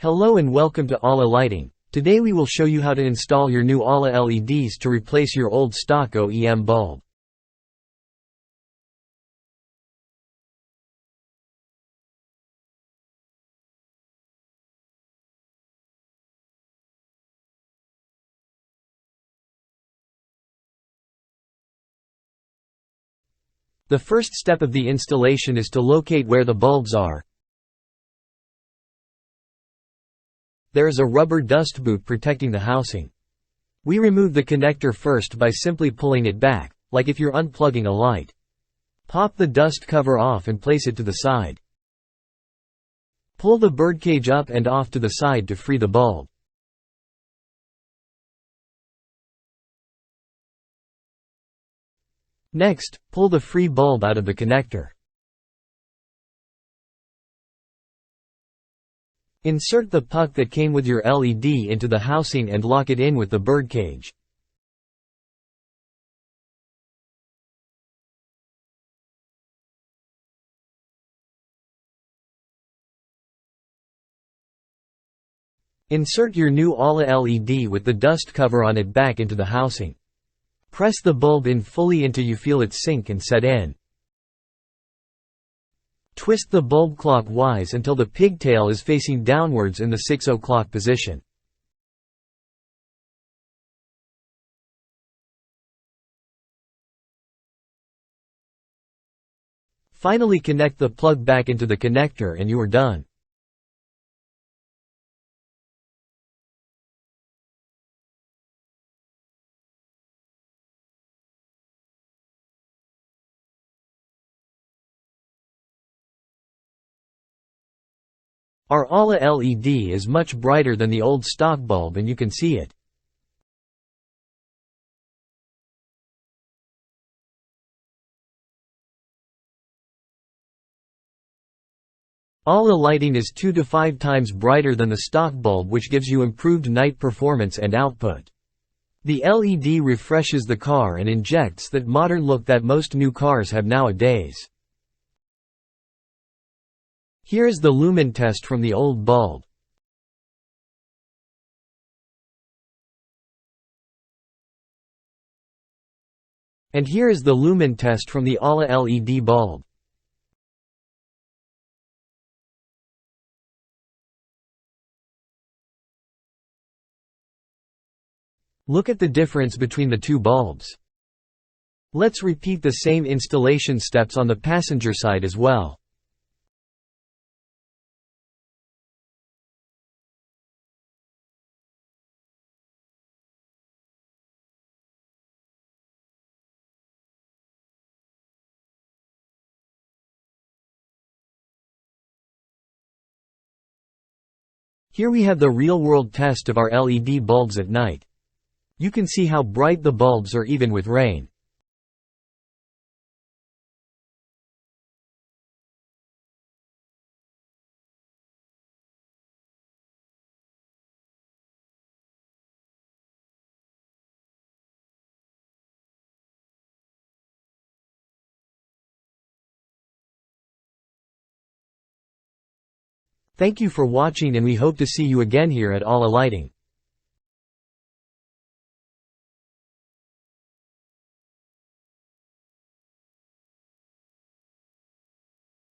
Hello and welcome to Alla Lighting. Today we will show you how to install your new Alla LEDs to replace your old stock OEM bulb. The first step of the installation is to locate where the bulbs are. There is a rubber dust boot protecting the housing. We remove the connector first by simply pulling it back, like if you're unplugging a light. Pop the dust cover off and place it to the side. Pull the birdcage up and off to the side to free the bulb. Next, pull the free bulb out of the connector. Insert the puck that came with your LED into the housing and lock it in with the birdcage. Insert your new Alla LED with the dust cover on it back into the housing. Press the bulb in fully until you feel it sink and set in. Twist the bulb clockwise until the pigtail is facing downwards in the 6 o'clock position. Finally connect the plug back into the connector and you are done. Our Alla LED is much brighter than the old stock bulb and you can see it. Alla lighting is 2 to 5 times brighter than the stock bulb, which gives you improved night performance and output. The LED refreshes the car and injects that modern look that most new cars have nowadays. Here is the lumen test from the old bulb. And here is the lumen test from the Alla LED bulb. Look at the difference between the two bulbs. Let's repeat the same installation steps on the passenger side as well. Here we have the real-world test of our LED bulbs at night. You can see how bright the bulbs are even with rain. Thank you for watching and we hope to see you again here at Alla Lighting.